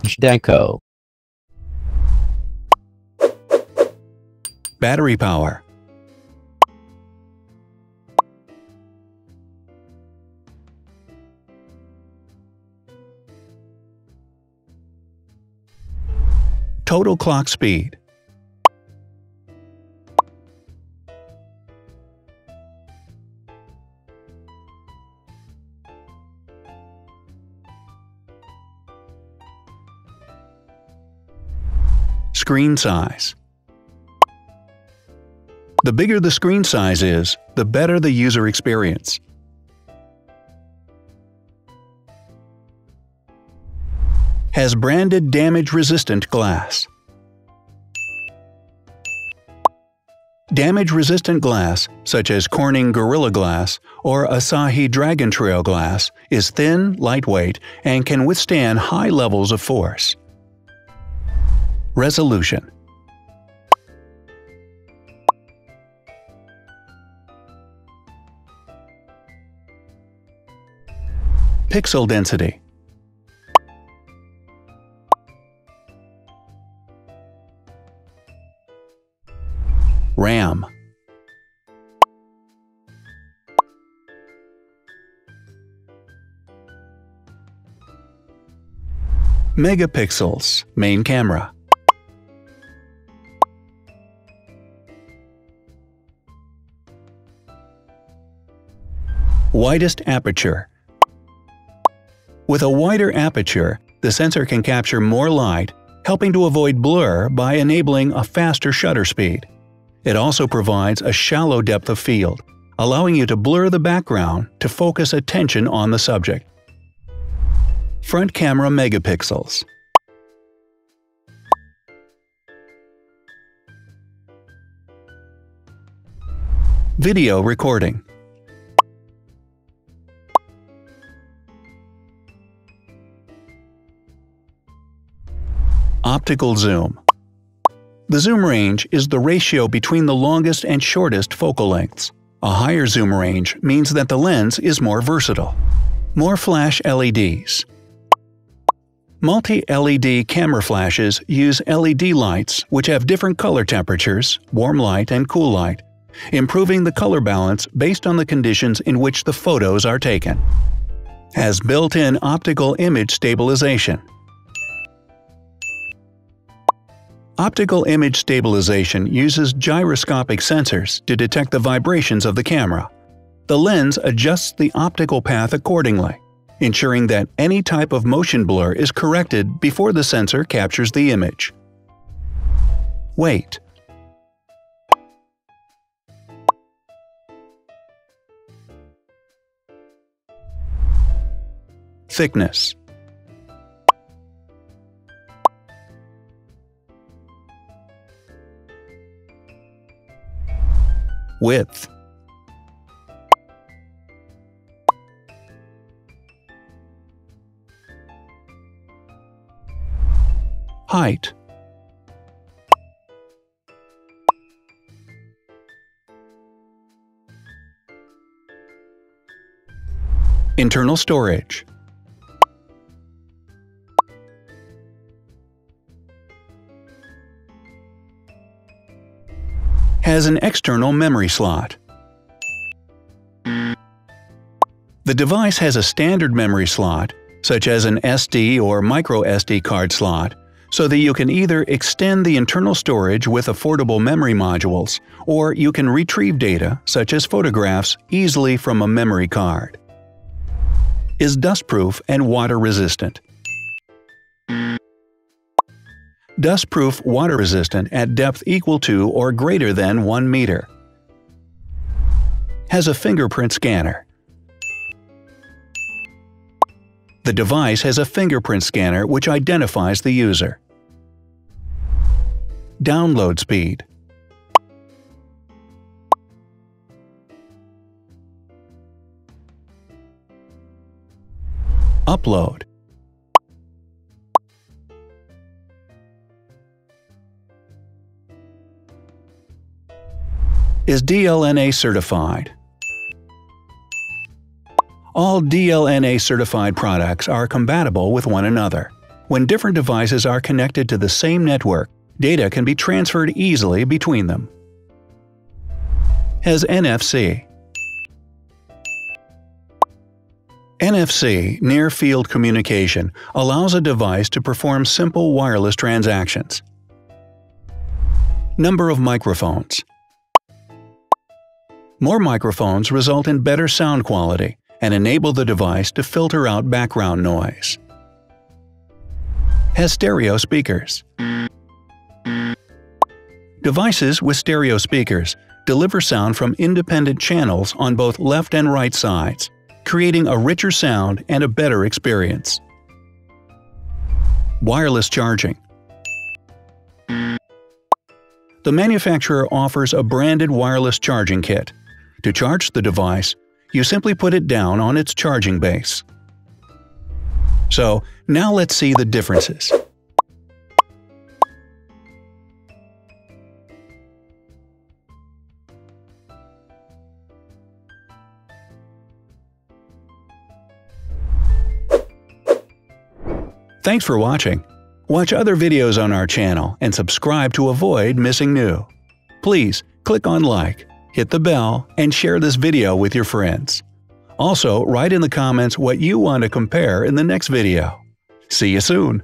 Zhdanko. Battery power. Total clock speed. Screen size. The bigger the screen size is, the better the user experience. Has branded damage-resistant glass. Damage-resistant glass, such as Corning Gorilla Glass or Asahi Dragon Trail glass, is thin, lightweight, and can withstand high levels of force. Resolution. Pixel density. RAM. Megapixels, main camera. Widest aperture. With a wider aperture, the sensor can capture more light, helping to avoid blur by enabling a faster shutter speed. It also provides a shallow depth of field, allowing you to blur the background to focus attention on the subject. Front camera megapixels. Video recording. Optical zoom. The zoom range is the ratio between the longest and shortest focal lengths. A higher zoom range means that the lens is more versatile. More flash LEDs. Multi-LED camera flashes use LED lights which have different color temperatures, warm light and cool light, improving the color balance based on the conditions in which the photos are taken. Has built-in optical image stabilization. Optical image stabilization uses gyroscopic sensors to detect the vibrations of the camera. The lens adjusts the optical path accordingly, ensuring that any type of motion blur is corrected before the sensor captures the image. Weight. Thickness. Width. Height. Internal storage. Has an external memory slot. The device has a standard memory slot, such as an SD or micro SD card slot, so that you can either extend the internal storage with affordable memory modules, or you can retrieve data, such as photographs, easily from a memory card. Is dustproof and water-resistant. Dustproof water-resistant at depth equal to or greater than 1 meter. Has a fingerprint scanner. The device has a fingerprint scanner which identifies the user. Download speed. Upload. Is DLNA certified. All DLNA certified products are compatible with one another. When different devices are connected to the same network, data can be transferred easily between them. Has NFC. NFC, near-field communication, allows a device to perform simple wireless transactions. Number of microphones. More microphones result in better sound quality and enable the device to filter out background noise. Has stereo speakers. Devices with stereo speakers deliver sound from independent channels on both left and right sides, creating a richer sound and a better experience. Wireless charging. The manufacturer offers a branded wireless charging kit. To charge the device, you simply put it down on its charging base. So, now let's see the differences. Thanks for watching. Watch other videos on our channel and subscribe to avoid missing new. Please click on like, hit the bell, and share this video with your friends. Also, write in the comments what you want to compare in the next video. See you soon!